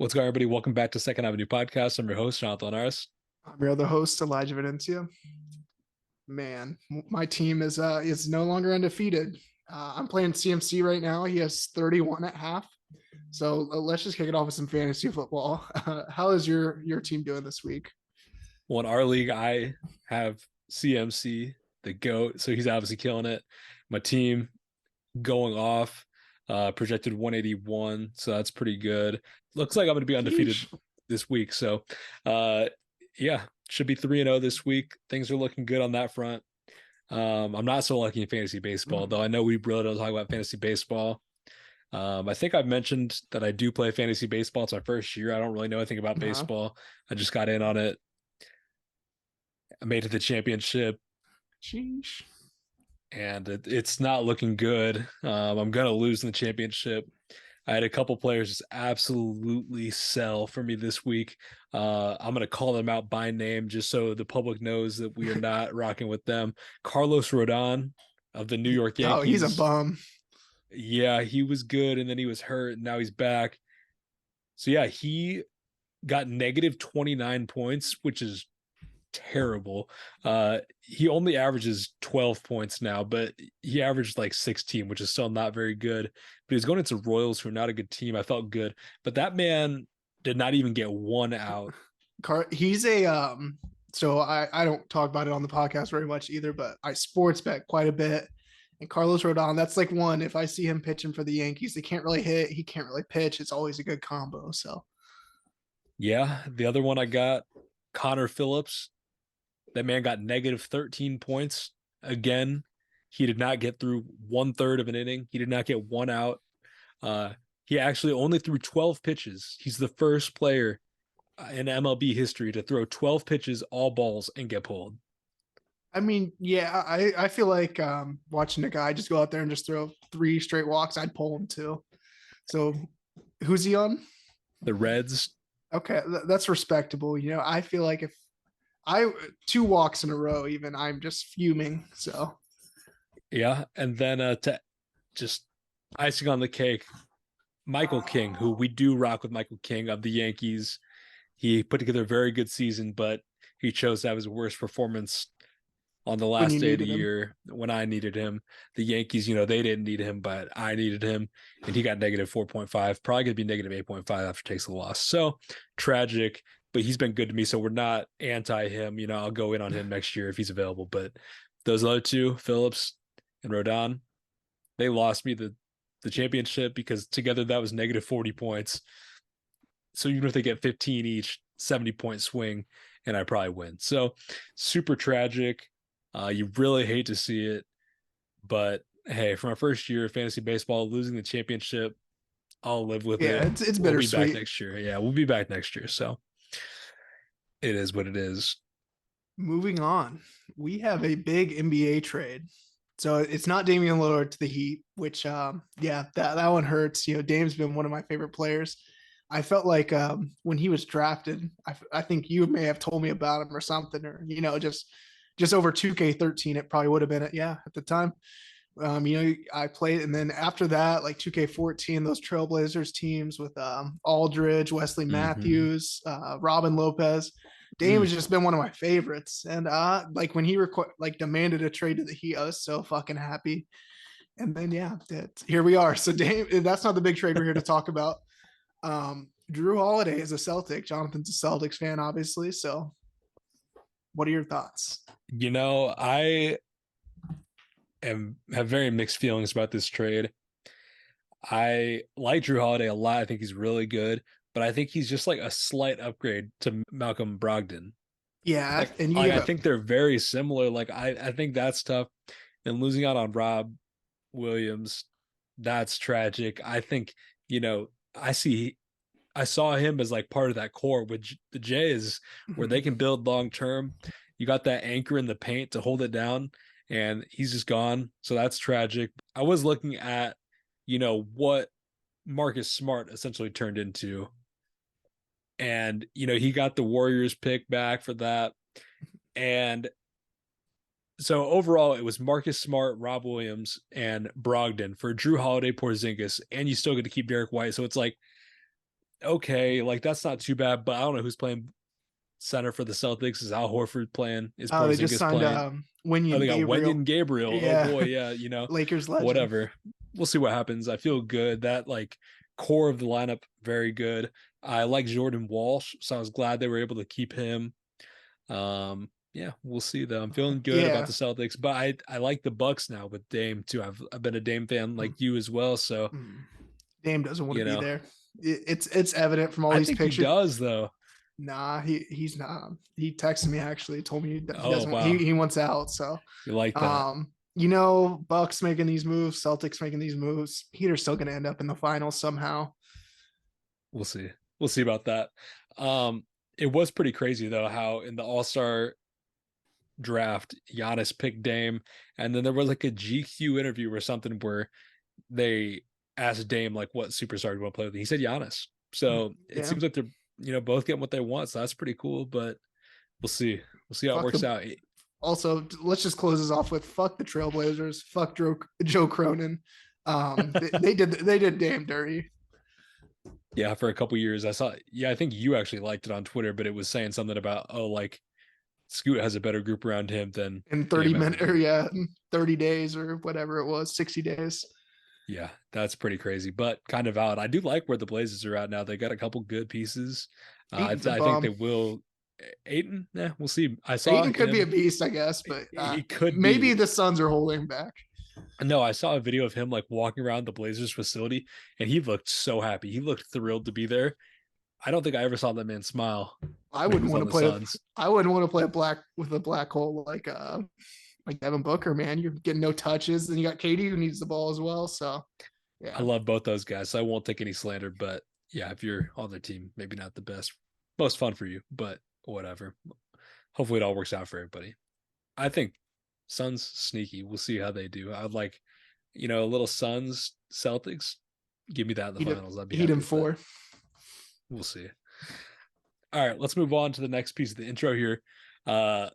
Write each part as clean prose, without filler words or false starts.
What's going on, everybody? Welcome back to Second Avenue Podcast. I'm your host, Jonathan Aris. I'm your other host, Elijah Venencia. Man, my team is no longer undefeated. I'm playing CMC right now. He has 31 at half. So let's just kick it off with some fantasy football. How is your team doing this week? Well, in our league, I have CMC, the GOAT, so he's obviously killing it. My team going off, projected 181, so that's pretty good. Looks like I'm going to be undefeated Sheesh. this week. So, uh, yeah, should be 3-0 this week. Things are looking good on that front. I'm not so lucky in fantasy baseball, though I know we really don't talk about fantasy baseball. I think I've mentioned that I do play fantasy baseball. It's my first year. I don't really know anything about Uh-huh. baseball. I just got in on it. I made it to the championship, Sheesh. and it's not looking good. I'm gonna lose in the championship. I had a couple players just absolutely sell for me this week. I'm gonna call them out by name just so the public knows that we are not rocking with them. Carlos Rodon of the New York Oh, he's a Yankees. bum. Yeah, he was good, and then he was hurt, and now he's back. So yeah, he got negative 29 points, which is terrible. He only averages 12 points now, but he averaged like 16, which is still not very good. But he's going into Royals, who are not a good team. I felt good, but that man did not even get one out. He's a so I don't talk about it on the podcast very much either, but I sports bet quite a bit. And Carlos Rodon, that's like one. If I see him pitching for the Yankees, they can't really hit, he can't really pitch. It's always a good combo. So Yeah, the other one I got, Connor Phillips. That man got negative 13 points again. He did not get through 1/3 of an inning. He did not get one out. Uh, he actually only threw 12 pitches. He's the first player in MLB history to throw 12 pitches, all balls, and get pulled. I mean, yeah, I feel like watching a guy just go out there and just throw three straight walks, I'd pull him too. So who's he on? The Reds, Okay, that's respectable. I feel like if I two walks in a row, even I'm just fuming. So yeah. And then to just icing on the cake, Michael King, who we do rock with Michael King of the Yankees. He put together a very good season, but he chose to have his worst performance on the when last you day of the needed him, year when I needed him. The Yankees, they didn't need him, but I needed him, and he got negative 4.5. Probably going to be negative 8.5 after takes a loss. So tragic, but he's been good to me. So we're not anti him. I'll go in on him next year if he's available. But those other two, Phillips and Rodon, they lost me the championship because together that was negative 40 points. So even if they get 15 each, 70-point swing, and I probably win. So super tragic. You really hate to see it, but hey, for my first year of fantasy baseball, losing the championship, I'll live with yeah, it. it's We'll be back bittersweet. next year. Yeah, we'll be back next year. So it is what it is. Moving on, we have a big NBA trade. So it's not Damian Lillard to the Heat, which yeah, that one hurts. Dame's been one of my favorite players. I felt like when he was drafted, I think you may have told me about him or something, or just over 2K13, it probably would have been it. Yeah, at the time. I played, and then after that, like 2K14, those Trailblazers teams with Aldridge, Wesley Mm-hmm. Matthews, Robin Lopez. Dame has just been one of my favorites, and like when he demanded a trade to the Heat, I was so fucking happy. And then yeah, here we are. So Dame, that's not the big trade we're here to talk about. Drew Holiday is a Celtic. Jonathan's a Celtics fan, obviously. So, what are your thoughts? I have very mixed feelings about this trade. I like Drew Holiday a lot. I think he's really good, but I think he's just like a slight upgrade to Malcolm Brogdon. Yeah, Like, and you like give I a think they're very similar. Like I think that's tough. And losing out on Rob Williams, that's tragic. I think, I saw him as like part of that core with the Jays where they can build long term. You got that anchor in the paint to hold it down, and he's just gone. So that's tragic. I was looking at, what Marcus Smart essentially turned into. And, he got the Warriors pick back for that. And so overall, it was Marcus Smart, Rob Williams, and Brogdon for Drew Holiday, Porzingis, and you still get to keep Derek White. So it's like okay, like that's not too bad, but I don't know who's playing center for the Celtics. Is Al Horford playing? Is They just Porzingis signed playing? Oh, Wenyen they got Gabriel. Wenyon Gabriel. Oh Yeah, boy, yeah, Lakers legend. whatever. We'll see what happens. I feel good. That like core of the lineup, very good. I like Jordan Walsh, so I was glad they were able to keep him. Yeah, we'll see though. I'm feeling good about Yeah. the Celtics, but I like the Bucks now with Dame too. I've been a Dame fan like you as well, so Mm. Dame doesn't want to you be know there. It's evident from all I these think he pictures. does though. Nah, he's not. He texted me actually, told me he Oh doesn't want wow, he wants out. So you like that? Bucks making these moves, Celtics making these moves. Heat are still gonna end up in the finals somehow. We'll see. We'll see about that. It was pretty crazy though how in the All Star draft Giannis picked Dame, and then there was like a GQ interview or something where they asked Dame like what superstar do you want to play with. He said Giannis. So it Yeah. seems like they're both getting what they want. So that's pretty cool. But we'll see. We'll see how it Fuck works the out. Also, let's just close this off with fuck the Trailblazers, fuck Joe Cronin. They did damn dirty. Yeah, for a couple years I saw. Yeah, I think you actually liked it on Twitter, but it was saying something about like Scoot has a better group around him than In Dame 30 ever minutes or did. yeah, 30 days or whatever it was, 60 days. Yeah, that's pretty crazy, but kind of valid. I do like where the Blazers are at now. They got a couple good pieces. Aiton's a I think they bum. will. Aiton, yeah, we'll see. I saw Aiton could be a him. beast, I guess, but He could maybe be. the Suns are holding back. No, I saw a video of him like walking around the Blazers facility, and he looked so happy. He looked thrilled to be there. I don't think I ever saw that man smile I when he wouldn't was want on to the play with Suns. I wouldn't want to play a black with a black hole like Devin Booker, man. You're getting no touches, and you got Katie who needs the ball as well. So I yeah, love both those guys, so I won't take any slander. But yeah, if you're on their team, maybe not the best, most fun for you, but whatever. Hopefully, it all works out for everybody. I think Suns sneaky. We'll see how they do. I'd like, a little Suns Celtics. Give me that in the finals. I'd be Heat happy him with that. four. We'll see. All right, let's move on to the next piece of the intro here. Uh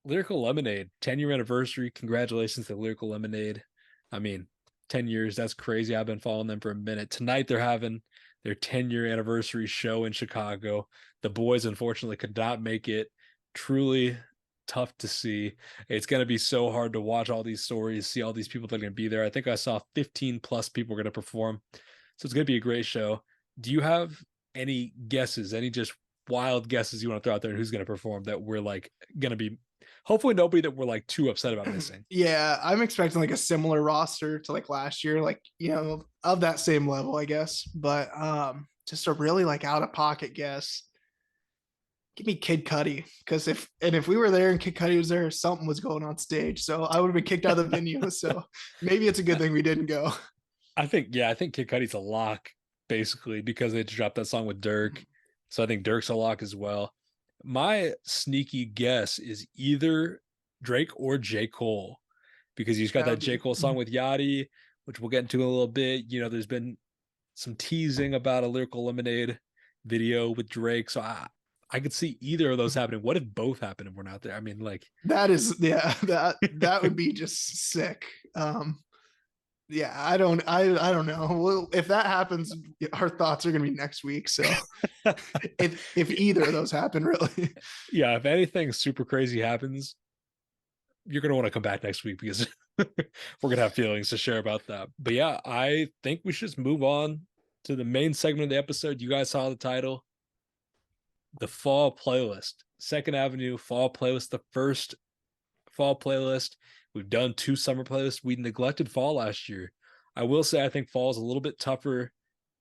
Lyrical Lemonade, 10-year anniversary. Congratulations to Lyrical Lemonade. I mean, 10 years, that's crazy. I've been following them for a minute. Tonight they're having their 10-year anniversary show in Chicago. The boys unfortunately could not make it. Truly tough to see. It's going to be so hard to watch all these stories, see all these people that are going to be there. I think I saw 15 plus people are going to perform. So it's going to be a great show. Do you have any guesses, any just wild guesses you want to throw out there who's going to perform that we're like going to be hopefully nobody that we're like too upset about missing? Yeah, I'm expecting like a similar roster to like last year, like of that same level, I guess. But just a really like out of pocket guess. Give me Kid Cudi, because if we were there and Kid Cudi was there, something was going on stage, so I would have been kicked out of the venue. So maybe it's a good thing we didn't go. I think Kid Cudi's a lock basically because they dropped that song with Dirk. So I think Dirk's a lock as well. My sneaky guess is either Drake or J. Cole because he's got That that would J. be Cole song with Yachty, which we'll get into in a little bit. There's been some teasing about a Lyrical Lemonade video with Drake. So I could see either of those happening. What if both happen and we're not there? I mean, like that is yeah that would be just sick. Yeah, I don't know. Well, if that happens, our thoughts are gonna be next week. So if either of those happen, really. yeah, if anything super crazy happens, you're gonna want to come back next week because we're gonna have feelings to share about that. But yeah, I think we should just move on to the main segment of the episode. You guys saw the title, the fall playlist, Second Avenue fall playlist, the first fall playlist. We've done 2 summer playlists. We neglected fall last year. I will say I think fall is a little bit tougher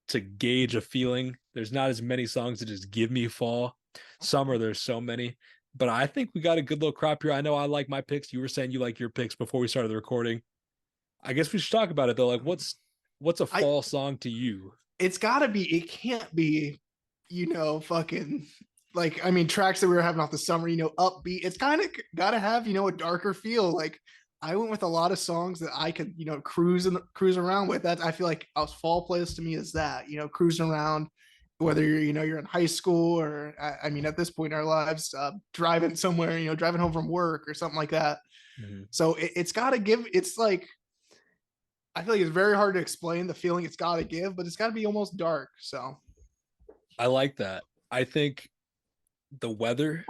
to gauge a feeling. There's not as many songs that just give me fall. Summer, there's so many. But I think we got a good little crop here. I know I like my picks. You were saying you like your picks before we started the recording. I guess we should talk about it though. Like what's a I fall song to you? It's gotta be. It can't be. Fucking like I mean tracks that we were having off the summer. Upbeat. It's kind of gotta have a darker feel. Like I went with a lot of songs that I could cruise around with. That I feel like a fall playlist to me is that cruising around, whether you're in high school or I mean at this point in our lives, driving somewhere, driving home from work or something like that. Mm-hmm. So it's got to give. It's like I feel like it's very hard to explain the feeling it's got to give, but it's got to be almost dark. So I like that. I think the weather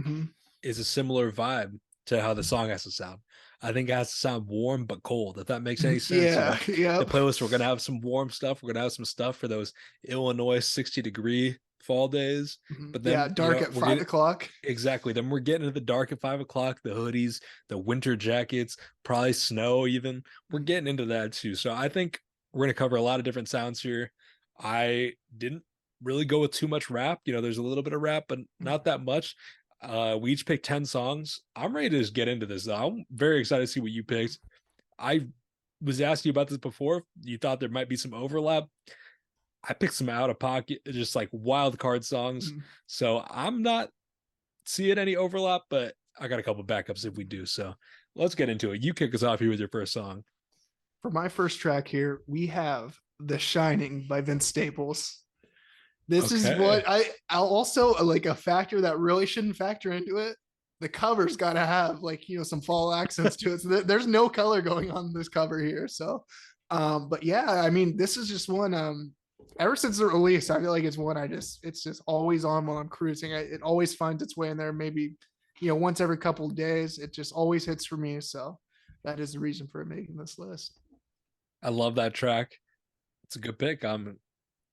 Mhm. is a similar vibe to how the song has to sound. I think it has to sound warm but cold, if that makes any sense. Yeah, The yep. playlist, we're gonna have some warm stuff. We're gonna have some stuff for those Illinois 60-degree fall days. Mhm. But Yeah, then, dark at we're 5 getting o'clock. exactly. Then we're getting into the dark at 5 o'clock, the hoodies, the winter jackets, probably snow even. We're Mhm. getting into that too. So I think we're gonna cover a lot of different sounds here. I didn't really go with too much rap. There's a little bit of rap, but Mhm. not that much. We each picked 10 songs. I'm ready to just get into this. I'm very excited to see what you picked. I was asking you about this before. You thought there might be some overlap. I picked some out of pocket, just like wild card songs. Mhm. So I'm not seeing any overlap, but I got a couple backups if we do. So let's get into it. You kick us off here with your first song. For my first track here, we have The Shining by Vince Staples. This is Okay. what I'll also like a factor that really shouldn't factor into it. The cover's got to have like, some fall accents to it. So there's no color going on this cover here. So, but yeah, I mean, this is just one, ever since the release, I feel like it's one it's just always on while I'm cruising. It always finds its way in there. Maybe, once every couple of days, it just always hits for me. So that is the reason for making this list. I love that track. It's a good pick. I'm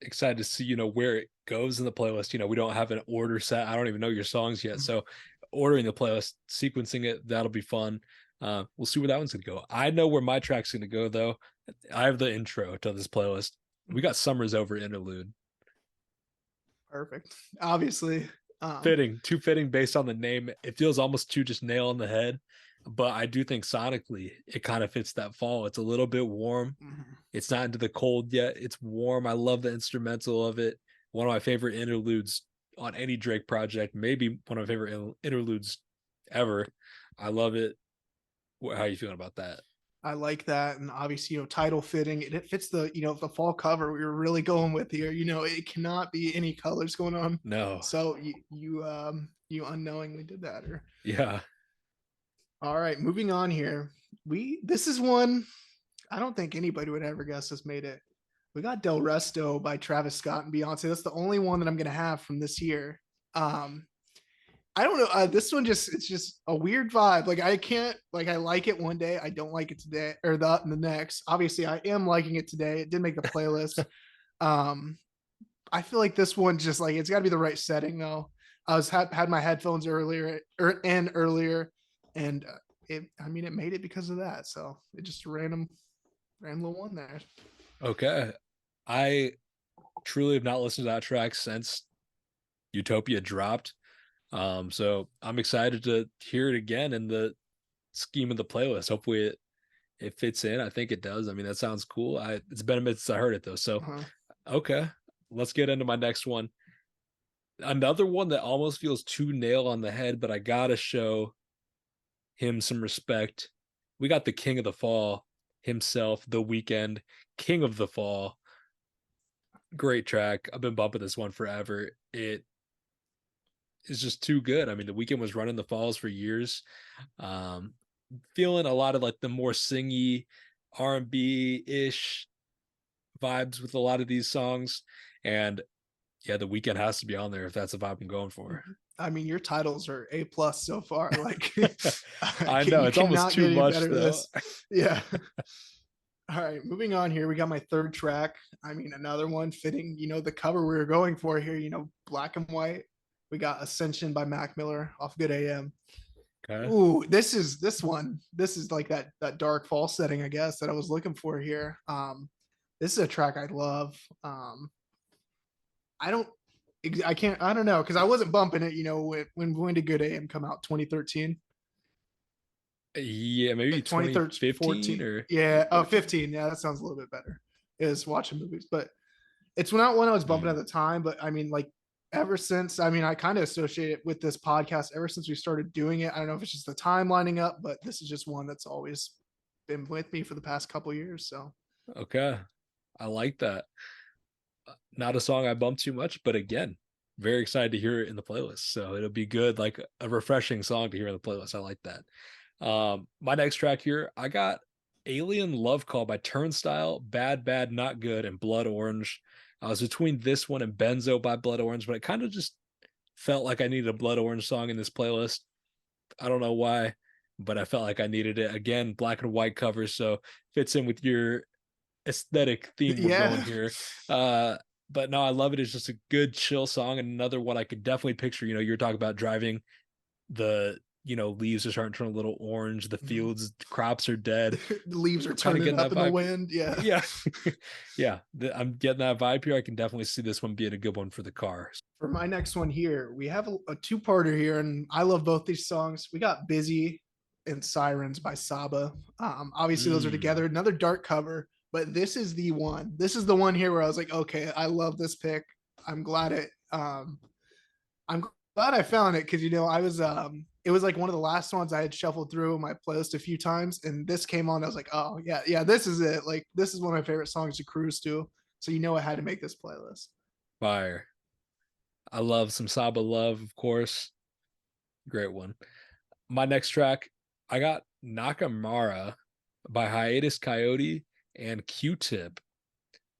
excited to see, where it goes in the playlist. We don't have an order set. I don't even know your songs yet. So ordering the playlist, sequencing it, that'll be fun. We'll see where that one's gonna go. I know where my track's gonna go though. I have the intro to this playlist. We got Summer's Over interlude. Perfect. Obviously. Too fitting based on the name. It feels almost too just nail on the head. But I do think sonically it kind of fits that fall. It's a little bit warm. Mhm. It's not into the cold yet. It's warm. I love the instrumental of it. One of my favorite interludes on any Drake project, maybe one of my favorite interludes ever. I love it. How are you feeling about that? I like that, and obviously, title fitting. It fits the fall cover we were really going with here. It cannot be any colors going on. No. So you unknowingly did that. Or Yeah. all right, moving on here. This is one I don't think anybody would ever guess this made it. We got Del Resto by Travis Scott and Beyonce. That's the only one that I'm gonna have from this year. Um, I don't know. This one it's just a weird vibe. Like I can't like I like it one day, I don't like it today or the next. Obviously, I am liking it today. It did make the playlist. Um, I feel like this one just like it's got to be the right setting though. I was had my headphones earlier, and it made it because of that. So it just random little one there. Okay. I truly have not listened to that track since Utopia dropped. So I'm excited to hear it again in the scheme of the playlist. Hopefully it fits in. I think it does. I mean, that sounds cool. It's been a minute since I heard it though. So Uh-huh. okay, let's get into my next one. Another one that almost feels too nail on the head, but I gotta show him some respect. We got the King of the Fall himself, The Weekend, King of the Fall. Great track. I've been bumping this one forever. It is just too good. I mean, The Weekend was running the falls for years. Um, Feeling a lot of like the more singy R&B ish vibes with a lot of these songs, and yeah, The Weekend has to be on there if that's the vibe I'm going for. I mean, your titles are A+ so far. Like I know you it's almost cannot get too any much better than though. this. Yeah. All right, moving on here. We got my third track. I mean, another one fitting, the cover we were going for here, black and white. We got Ascension by Mac Miller off Good AM. Okay. Ooh, this one. This is like that dark fall setting, I guess, that I was looking for here. This is a track I love. I don't I don't know because I wasn't bumping it, when did Good AM come out? 2013. Yeah, maybe 2015 2014. or Yeah. Oh, 15. Yeah, that sounds a little bit better. Is watching movies, but it's not one I was bumping at the time. But I mean, like ever since, I mean, I kind of associate it with this podcast ever since we started doing it. I don't know if it's just the time lining up, but this is just one that's always been with me for the past couple years. So okay. I like that. Not a song I bump too much, but again, very excited to hear it in the playlist. So it'll be good, like a refreshing song to hear in the playlist. I like that. My next track here, I got Alien Love Call by Turnstile, Bad Bad Not Good, and Blood Orange. I was between this one and Benzo by Blood Orange, but I kind of just felt like I needed a Blood Orange song in this playlist. I don't know why, but I felt like I needed it. Again, black and white cover, so fits in with your aesthetic theme we're going Yeah. here. Uh, but no, I love it. It's just a good chill song, and another one I could definitely picture. You know, you're talking about driving, the leaves are starting to turn a little orange, the Mhm. fields, crops are dead. The leaves are I'm kind of turning getting up that in the vibe. wind. Yeah. Yeah, yeah, I'm getting that vibe here. I can definitely see this one being a good one for the car. For my next one here, we have a two-parter here, and I love both these songs. We got Busy and Sirens by Saba. Obviously, those are Mm, together. Another dark cover, but this is the one. This is the one here where I was like, okay, I love this pick. I'm glad it. I'm glad I found it because I was it was like one of the last ones I had shuffled through my playlist a few times, and this came on. I was like, oh yeah, yeah, this is it. Like this is one of my favorite songs to cruise to. So I had to make this playlist. fire. I love some Saba Love, of course. Great one. My next track, I got Nakamura by Hiatus Coyote and Q-Tip.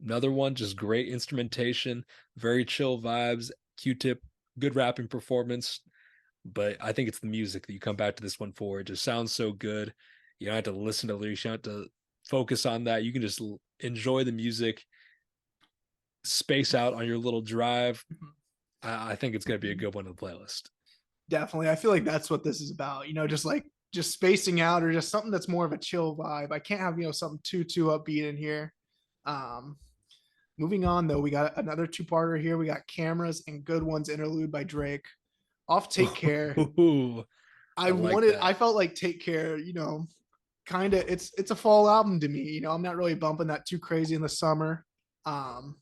Another one, just great instrumentation, very chill vibes. Q-Tip, good rapping performance, but I think it's the music that you come back to this one for. It just sounds so good. You don't have to listen to lyrics, you don't have to focus on that. You can just enjoy the music, space out on your little drive. I think it's going to be a good one in the playlist. Definitely. I feel like that's what this is about, just like just spacing out or just something that's more of a chill vibe. I can't have, something too upbeat in here. Um, Moving on though, we got another two-parter here. We got Cameras and Good Ones interlude by Drake. Off Take Care. Ooh, I like that. I felt like Take Care, kind of it's a fall album to me. I'm not really bumping that too crazy in the summer. Um,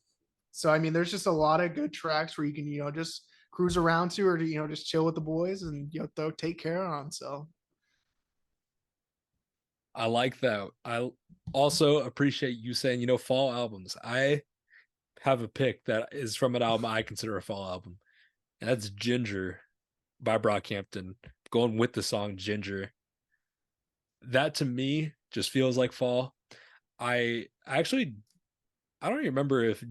so I mean, there's just a lot of good tracks where you can, just cruise around to or to, just chill with the boys and throw Take Care on. So I like that. I also appreciate you saying, fall albums. I have a pick that is from an album I consider a fall album, and that's Ginger by Brockhampton. Going with the song Ginger. That to me just feels like fall. I actually I don't even remember if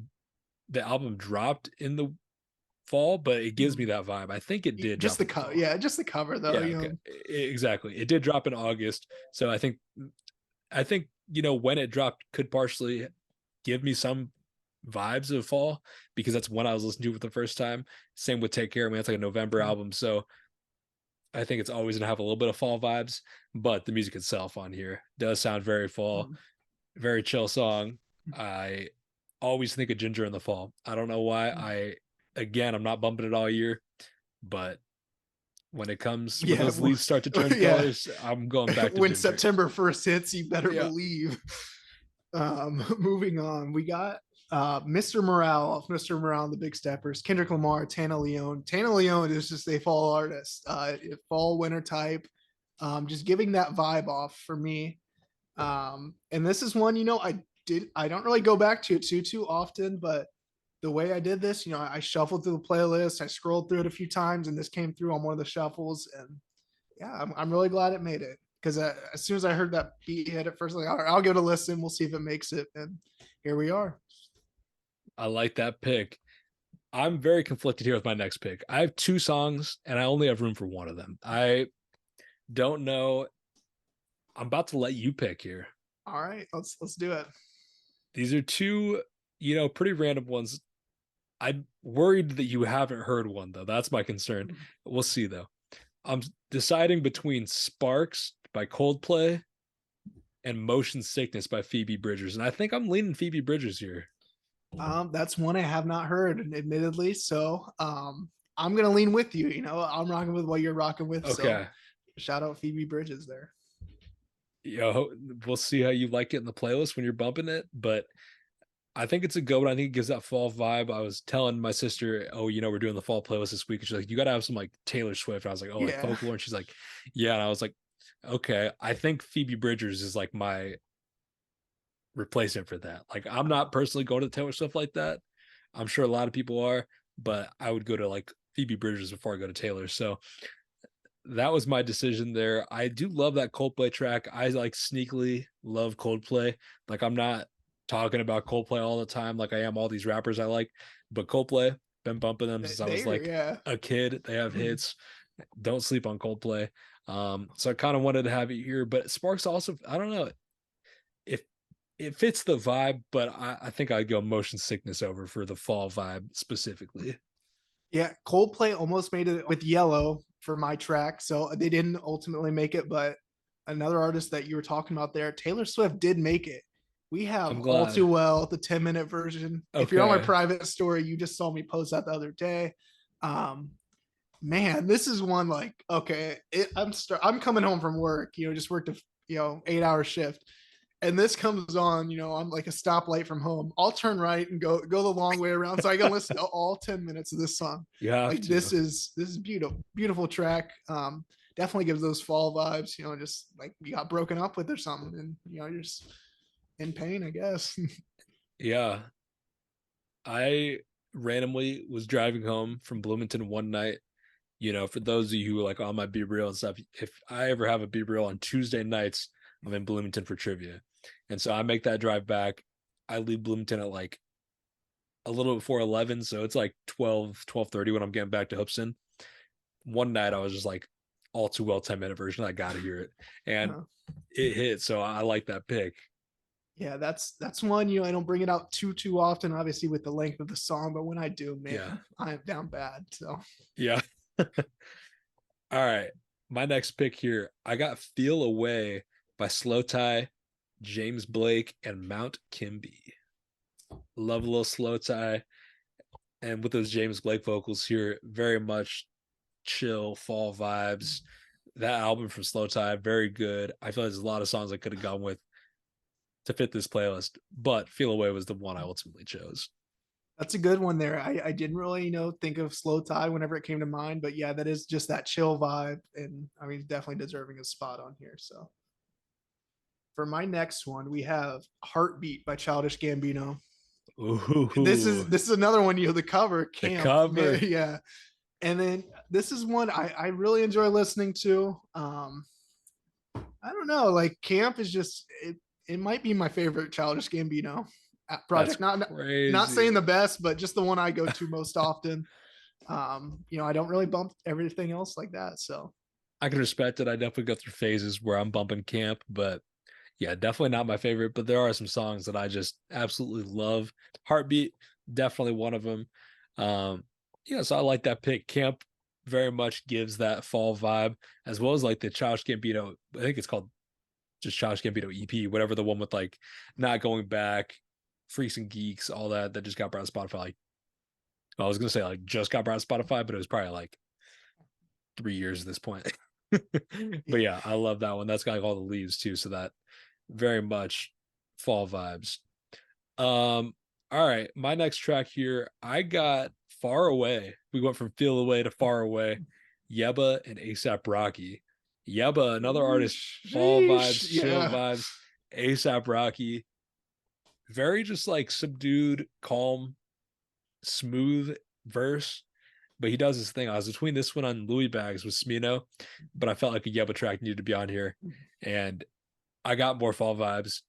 the album dropped in the fall, but it gives me that vibe. I think it did just drop the in the cover, fall. yeah, just the cover though. Yeah, okay. Exactly. It did drop in August. So I think, when it dropped could partially give me some vibes of fall because that's when I was listening to it the first time. Same with Take Care. I mean, it's like a November Mhm. album. So I think it's always gonna have a little bit of fall vibes, but the music itself on here does sound very fall, Mhm. very chill song. I always think of Ginger in the fall. I don't know why. I'm not bumping it all year, but when Yeah, those leaves start to turn yeah. colors, I'm going back to When Ginger. September 1st hits, you better Yeah. believe. Moving on, we got Mr. Morale off Mr. Morale and the Big Steppers, Kendrick Lamar, Tana Leone. Tana Leone is just a fall artist, fall winter type, just giving that vibe off for me. And this is one, I don't really go back to it too often, but the way I did this, I shuffled through the playlist, I scrolled through it a few times, and this came through on one of the shuffles, and yeah, I'm really glad it made it because as soon as I heard that beat hit at first, like, all right, I'll give it a listen. We'll see if it makes it. And here we are. I like that pick. I'm very conflicted here with my next pick. I have two songs and I only have room for one of them. I don't know. I'm about to let you pick here. All right, let's do it. These are two, pretty random ones. I'm worried that you haven't heard one though. That's my concern. We'll see though. I'm deciding between Sparks by Coldplay and Motion Sickness by Phoebe Bridgers. And I think I'm leaning Phoebe Bridgers here. That's one I have not heard, admittedly. So I'm gonna lean with you. I'm rocking with what you're rocking with. So Okay. shout out Phoebe Bridges there. We'll see how you like it in the playlist when you're bumping it. But I think it's a good one. I think it gives that fall vibe. I was telling my sister, oh, we're doing the fall playlist this week. And she's like, you got to have some like Taylor Swift. And I was like, oh, like Yeah. folklore. And she's like, yeah. And I was like, okay. I think Phoebe Bridgers is like my replacement for that. Like, I'm not personally going to Taylor Swift like that. I'm sure a lot of people are, but I would go to like Phoebe Bridgers before I go to Taylor. So that was my decision there. I do love that Coldplay track. I like sneakily love Coldplay. Like, I'm not talking about Coldplay all the time, like I am all these rappers I like. But Coldplay, been bumping them since I was like Yeah. a kid. They have hits. Don't sleep on Coldplay. So I kind of wanted to have it here, but Sparks also, I don't know if it fits the vibe, but I think I'd go Motion Sickness over for the fall vibe specifically. Yeah, Coldplay almost made it with Yellow for my track, so they didn't ultimately make it. But another artist that you were talking about there, Taylor Swift, did make it. We have I'm All Too glad. Well, the 10-minute version. If you're on my Okay. private story, you just saw me post that the other day. Um, man, this is one like okay, I'm coming home from work, just worked a 8-hour shift, and this comes on, I'm like a stoplight from home. I'll turn right and go the long way around so I can listen to all 10 minutes of this song. You have Like to. this is beautiful track. Definitely gives those fall vibes, just like you got broken up with or something, and you're just in pain, I guess. Yeah. I randomly was driving home from Bloomington one night. For those of you who are like on my Be Real and stuff, if I ever have a Be Real on Tuesday nights, I'm in Bloomington for trivia. And so I make that drive back. I leave Bloomington at like a little before 11. So it's like 12:30 when I'm getting back to Hoopson. One night I was just like, All Too Well 10-minute version. I got to hear it. And uh, it hit. So I like that pick. yeah, that's one, I don't bring it out too often, obviously with the length of the song, but when I do, Yeah. man, I am down bad. So Yeah. All right. My next pick here, I got Feel Away by Slow Tie, James Blake, and Mount Kimby. Love a little Slow Tie. And with those James Blake vocals here, very much chill fall vibes. That album from Slow Tie, very good. I feel like there's a lot of songs I could have gone with to fit this playlist, but Feel Away was the one I ultimately chose. that's a good one there. I didn't really, think of Slow Tie whenever it came to mind, but yeah, that is just that chill vibe. And I mean, definitely deserving a spot on here. So for my next one, we have Heartbeat by Childish Gambino. This is Ooh, this is another one, the cover the Camp. cover. Yeah. And then this is one I really enjoy listening to. I don't know, like Camp is just it might be my favorite Childish Gambino That's project. Not saying crazy. the best, but just the one I go to most often. I don't really bump everything else like that. So I can respect it. I definitely go through phases where I'm bumping Camp, but yeah, definitely not my favorite. But there are some songs that I just absolutely love. Heartbeat, definitely one of them. So I like that pick. Camp very much gives that fall vibe, as well as like the Childish Gambino. I think it's called just Childish Gambino EP, whatever the one with like not going back, Freaks and Geeks, all that just got brought to Spotify. Like, I was gonna say like just got brought to Spotify, but it was probably like 3 years at this point. But yeah, I love that one. That's got like all the leaves too, so that very much fall vibes. All right, my next track here, I got Far Away. We went from Feel Away to Far Away. Yebba and ASAP Rocky. Yebba, another artist, fall vibes, chill yeah. vibes. ASAP Rocky, very just like subdued, calm, smooth verse. But he does his thing. I was between this one on Louis Bags with Smino, but I felt like a Yebba track needed to be on here. And I got more fall vibes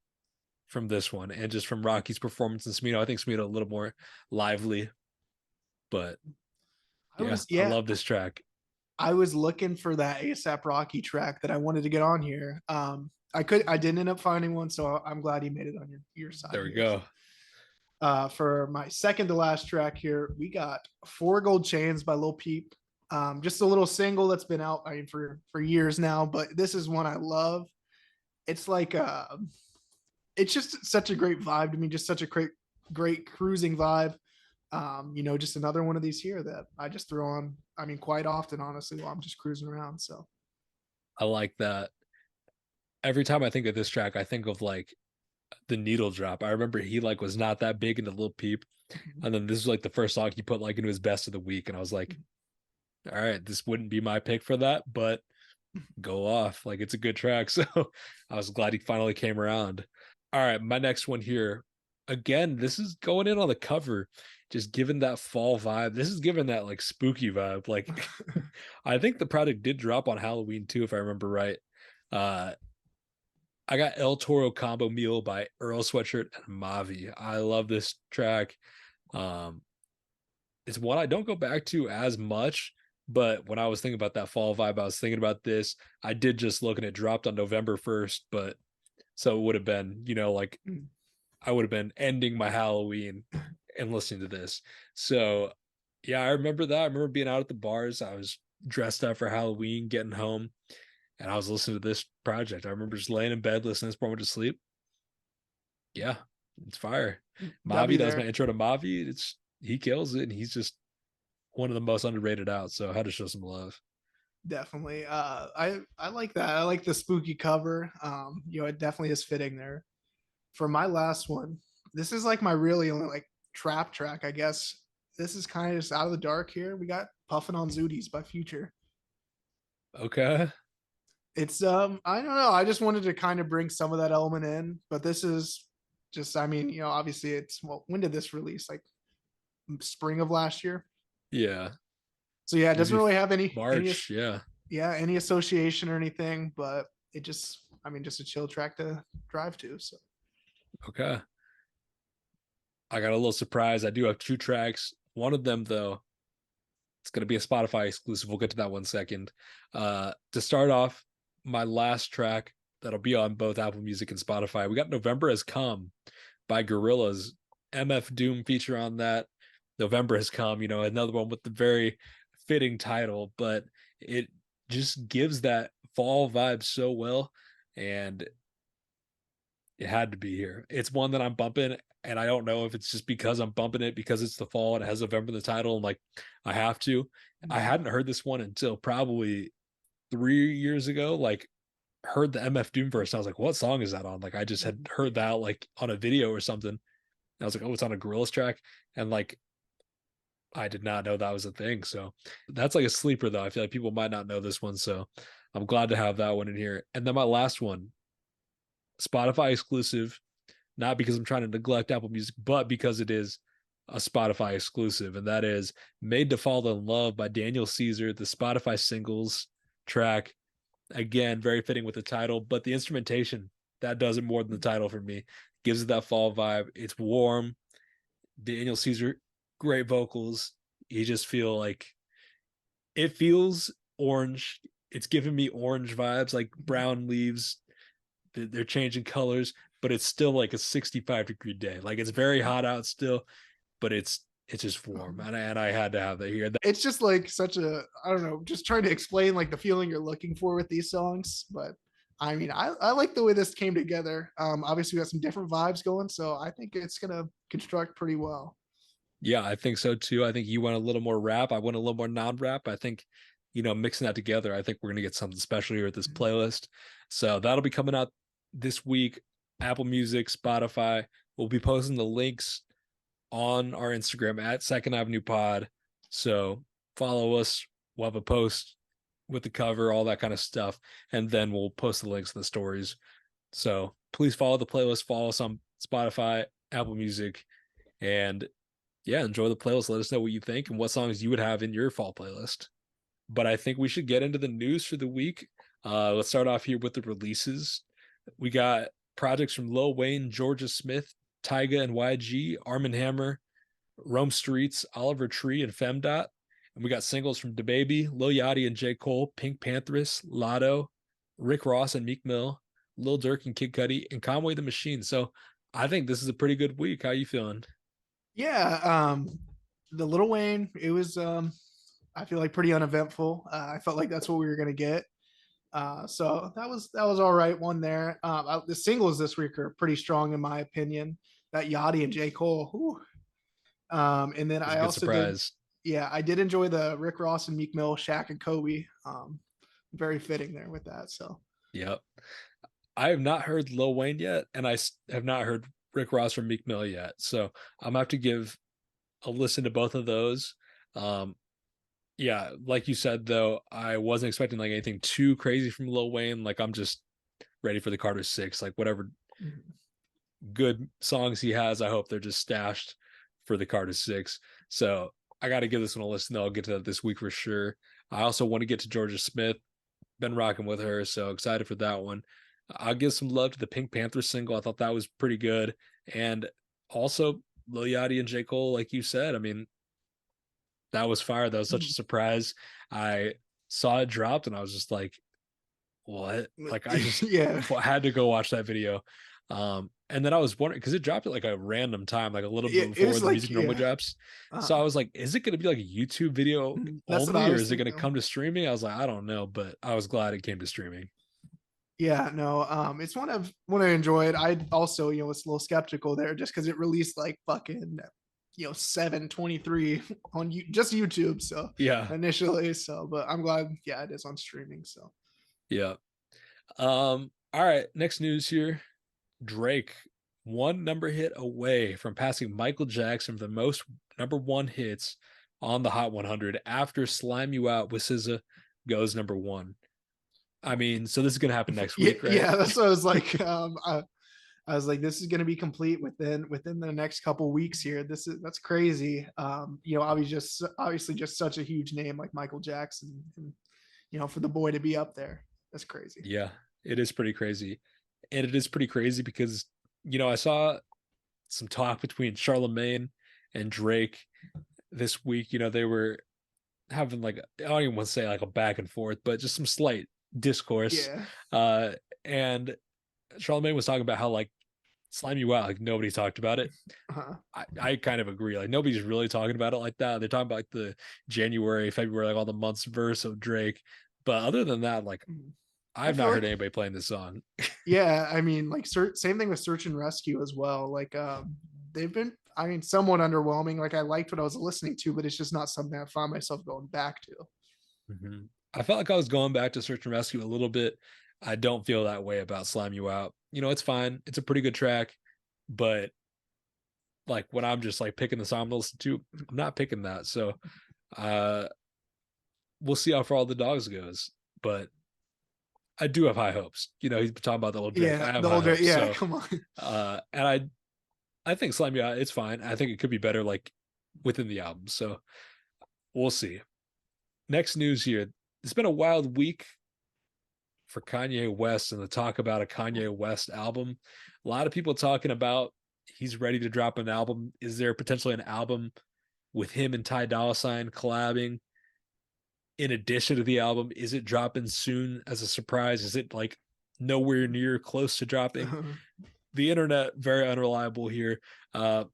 from this one and just from Rocky's performance in Smino. I think Smino a little more lively, but I yeah, was I yeah, love this track. I was looking for that ASAP Rocky track that I wanted to get on here. I didn't end up finding one, so I'm glad he made it on your side There we here. So go. for my second to last track here, we got Four Gold Chains by Lil Peep. Just a little single that's been out, I mean, for years now, but this is one I love. It's like it's just such a great vibe to me, just such a great cruising vibe. Just another one of these here that I just throw on, I mean, quite often, honestly, while I'm just cruising around. So I like that. Every time I think of this track, I think of like the needle drop. I remember he like was not that big into Lil Peep. And then this was like the first song he put like into his best of the week. And I was like, all right, this wouldn't be my pick for that, but go off. Like it's a good track. So I was glad he finally came around. All right, my next one here. Again, this is going in on the cover, just given that fall vibe. This is given that like spooky vibe. Like I think the product did drop on Halloween too, if I remember right. Uh I got El Toro Combo Meal by Earl Sweatshirt and Mavi. I love this track. Um, it's one I don't go back to as much, but when I was thinking about that fall vibe, I was thinking about this. I did just look and it dropped on November 1st, but so it would have been, like Mm. I would have been ending my Halloween and listening to this. So yeah, I remember that. I remember being out at the bars. I was dressed up for Halloween, getting home, and I was listening to this project. I remember just laying in bed listening to this before I went to sleep. Yeah, it's fire. W Mavi, that was my there. intro to Mavi. He kills it, and he's just one of the most underrated out. So I had to show some love. Definitely. I like that. I like the spooky cover. It definitely is fitting there. For my last one, this is like my really only like trap track, I guess. This is kind of just out of the dark here. We got Puffin' on Zooties by Future. Okay. It's I don't know. I just wanted to kind of bring some of that element in, but this is just I mean, obviously it's well, when did this release? Like spring of last year. Yeah. So yeah, it doesn't Maybe really have any March. Yeah. yeah, any association or anything, but it just I mean just a chill track to drive to. So Okay. I got a little surprised. I do have two tracks. One of them, though, it's going to be a Spotify exclusive. We'll get to that one second. To start off, my last track that'll be on both Apple Music and Spotify. We got November Has Come by Gorillaz. MF Doom feature on that. November Has Come, another one with the very fitting title, but it just gives that fall vibe so well. And it had to be here. It's one that I'm bumping, and I don't know if it's just because I'm bumping it because it's the fall and it has November in the title, and like I have to. I hadn't heard this one until probably 3 years ago. Like heard the MF Doom verse. And I was like, what song is that on? Like I just had heard that like on a video or something. And I was like, oh, it's on a Gorillaz track. And like I did not know that was a thing. So that's like a sleeper though. I feel like people might not know this one. So I'm glad to have that one in here. And then my last one, Spotify exclusive, not because I'm trying to neglect Apple Music, but because it is a Spotify exclusive, and that is Made to Fall in Love by Daniel Caesar, the Spotify singles track. Again, very fitting with the title, but the instrumentation that does it more than the title for me. Gives it that fall vibe. It's warm. Daniel Caesar, great vocals. You just feel like it feels orange. It's giving me orange vibes, like brown leaves. They're changing colors, but it's still like a 65-degree day. Like it's very hot out still, but it's just warm, and I had to have that here. it's just like such a I don't know, just trying to explain like the feeling you're looking for with these songs. But I mean, I like the way this came together. Obviously we got some different vibes going, so I think it's gonna construct pretty well. Yeah, I think so too. I think you want a little more rap. I want a little more non-rap. I think, mixing that together, I think we're gonna get something special here with this playlist. So that'll be coming out this week. Apple Music, Spotify. We'll be posting the links on our Instagram at Second Avenue Pod. So follow us. We'll have a post with the cover, all that kind of stuff, and then we'll post the links in the stories. So please follow the playlist. Follow us on Spotify, Apple Music, and yeah, enjoy the playlist. Let us know what you think and what songs you would have in your fall playlist. But I think we should get into the news for the week. Let's start off here with the releases. We got projects from Lil Wayne, Georgia Smith, Tyga and YG, Arm & Hammer, Rome Streets, Oliver Tree, and Femdot. And we got singles from DaBaby, Lil Yachty and J. Cole, Pink Panthers, Lotto, Rick Ross and Meek Mill, Lil Durk and Kid Cudi, and Conway the Machine. So I think this is a pretty good week. How you feeling? Yeah, the Little Wayne, it was I feel like pretty uneventful. I felt like that's what we were gonna get. So that was all right. One there. The singles this week are pretty strong in my opinion. That Yachty and J Cole. Whew. And then It was a I good also did. surprise. Yeah, I did enjoy the Rick Ross and Meek Mill, Shaq and Kobe. Very fitting there with that. So Yep. I have not heard Lil Wayne yet, and have not heard Rick Ross or Meek Mill yet. So I'm gonna have to give a listen to both of those. Um, yeah, like you said though, I wasn't expecting like anything too crazy from Lil Wayne. Like I'm just ready for the Carter Six. Like whatever mhm. good songs he has, I hope they're just stashed for the Carter Six. So I got to give this one a listen. Though I'll get to that this week for sure. I also want to get to Georgia Smith. Been rocking with her, so excited for that one. I'll give some love to the Pink Panther single. I thought that was pretty good. And also Lil Yachty and J. Cole, like you said, I mean, that was fire. That was such a surprise. I saw it dropped and I was just like, what? Like I just Yeah. had to go watch that video. And then I was wondering because it dropped at like a random time, like a little bit It before was the like, music normally yeah. drops. So I Uh, was like, is it going to be like a YouTube video that's what only, I or was is it going to thinking. come to streaming? I was like, I don't know, but I was glad it came to streaming. Yeah, no, it's one I enjoyed. I also, was a little skeptical there just because it released like fucking, 7:23 on just YouTube. So Yeah, initially, but I'm glad, yeah, it is on streaming. So yeah. All right, next news here. Drake, one number hit away from passing Michael Jackson for the most number one hits on the Hot 100 after Slime You Out with SZA goes number one. I mean, so this is gonna happen next yeah, week, right? yeah, that's what I was like. I was like, this is going to be complete within the next couple weeks here. That's crazy. Obviously just such a huge name like Michael Jackson, and for the boy to be up there, that's crazy. Yeah, it is pretty crazy. And it is pretty crazy because, I saw some talk between Charlemagne and Drake this week. They were having like, I don't even want to say like a back and forth, but just some slight discourse. Yeah. Uh, and Charlemagne was talking about how like Slime You Out, like nobody talked about it. Uh-huh. I kind of agree. Like nobody's really talking about it like that. They're talking about like the January, February, like all the months verse of Drake. But other than that, like Mhm. I I've feel not heard like, anybody playing this song. yeah, I mean, like same thing with Search and Rescue as well. Like, they've been, I mean, somewhat underwhelming. Like, I liked what I was listening to, but it's just not something I found myself going back to. Mhm. I felt like I was going back to Search and Rescue a little bit. I don't feel that way about Slime You Out. It's fine. It's a pretty good track, but like when I'm just like picking the song to listen to, I'm not picking that. So uh we'll see how far all the dogs goes. But I do have high hopes. He's talking about the little Drake. Yeah, I have the high older, hopes. yeah, So come on. and I think Slime You Out, it's fine. I think it could be better like within the album. So we'll see. Next news here. It's been a wild week for Kanye West and the talk about a Kanye West album. A lot of people talking about he's ready to drop an album. Is there potentially an album with him and Ty Dolla $ign collabing in addition to the album? Is it dropping soon as a surprise? Is it like nowhere near close to dropping? The internet very unreliable here. I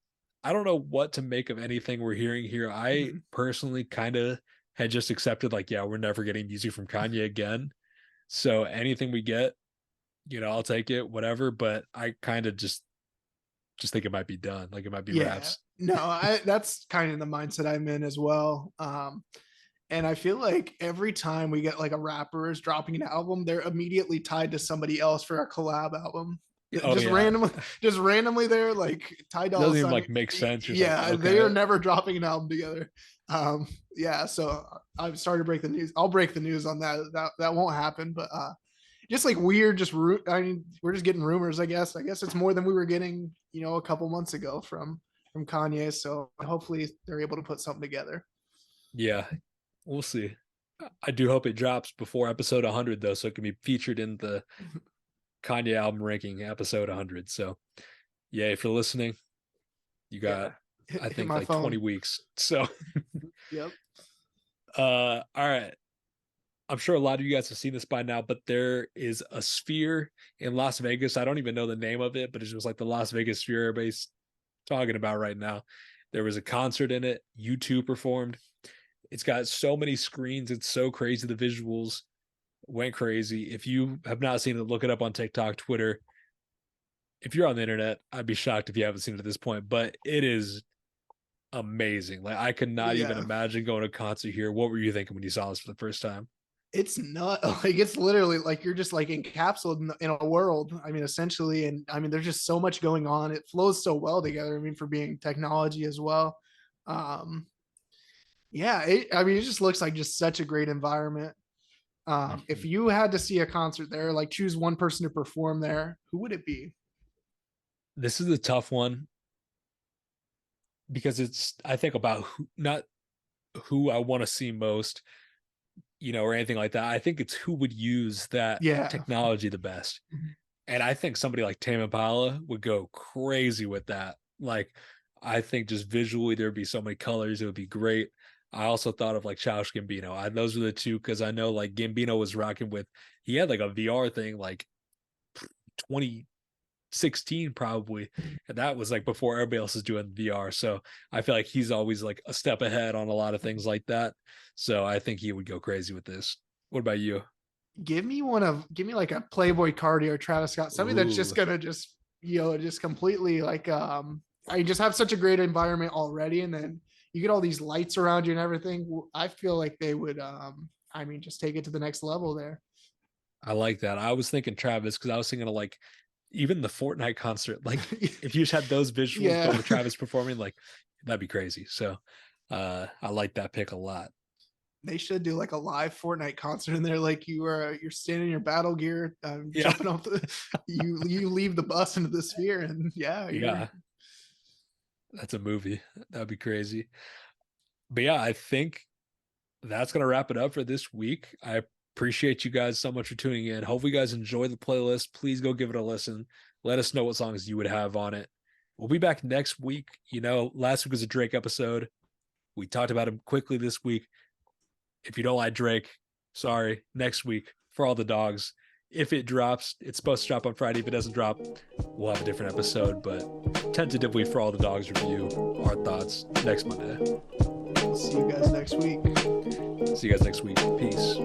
don't know what to make of anything we're hearing here. I Mhm. personally kind of had just accepted like, yeah, we're never getting music from Kanye again. So anything we get, I'll take it, whatever. But I kind of just think it might be done. Like it might be Yeah, wraps. no, that's kind of the mindset I'm in as well. And I feel like every time we get like a rapper is dropping an album, they're immediately tied to somebody else for a collab album. Oh Just yeah, randomly, just randomly there, like Ty it Dolla doesn't even $ign. like make sense. You're like, Yeah, they are okay, never dropping an album together. Yeah, so I've started to break the news. I'll break the news on that. That won't happen, but just like weird, I mean, we're just getting rumors, I guess. I guess it's more than we were getting, a couple months ago from Kanye. So hopefully they're able to put something together. yeah, we'll see. I do hope it drops before episode 100 though, so it can be featured in the Kanye album ranking episode 100. So yeah, if you're listening, you got Yeah, I hit think my like 20 phone. weeks. So Yep. all right. I'm sure a lot of you guys have seen this by now, but there is a sphere in Las Vegas. I don't even know the name of it, but it's just like the Las Vegas sphere everybody's talking about right now. There was a concert in it. U2 performed. It's got so many screens. It's so crazy. The visuals went crazy. If you have not seen it, look it up on TikTok, Twitter. If you're on the internet, I'd be shocked if you haven't seen it at this point, but it is amazing. Like I could not even Yeah. imagine going to a concert here. What were you thinking when you saw this for the first time? It's not like it's literally like you're just like encapsulated in a world. I mean, essentially, and I mean, there's just so much going on. It flows so well together. I mean, for being technology as well. Um, yeah, I mean, it just looks like just such a great environment. If Mhm. you had to see a concert there, like choose one person to perform there, who would it be? This is a tough one because I think about not who I want to see most, or anything like that. I think it's who would use that Yeah. technology the best. And I think somebody like Tame Impala would go crazy with that. Like, I think just visually there'd be so many colors, it would be great. I also thought of like Childish Gambino. Those were the two because I know like Gambino was rocking with. He had like a VR thing like 2016 probably, and that was like before everybody else is doing VR. So I feel like he's always like a step ahead on a lot of things like that. So I think he would go crazy with this. What about you? Give me like a Playboy Cardi or Travis Scott, something that's just Ooh, gonna just completely like I just have such a great environment already, and then you get all these lights around you and everything. I feel like they would just take it to the next level there. I like that. I was thinking Travis because I was thinking of like even the Fortnite concert. Like if you just had those visuals, but Yeah. with Travis performing, like that'd be crazy. So I like that pick a lot. They should do like a live Fortnite concert in there, like you're standing in your battle gear, Yeah, jumping off the you leave the bus into the sphere, and yeah, you're yeah, that's a movie. That'd be crazy. But yeah, I think that's gonna wrap it up for this week. I appreciate you guys so much for tuning in. Hopefully, you guys enjoy the playlist. Please go give it a listen. Let us know what songs you would have on it. We'll be back next week. Last week was a Drake episode. We talked about him quickly this week. If you don't like Drake, sorry. Next week for all the dogs. If it drops, it's supposed to drop on Friday. If it doesn't drop, we'll have a different episode. But tentatively for all the dogs review, our thoughts next Monday. see you guys next week. See you guys next week. Peace.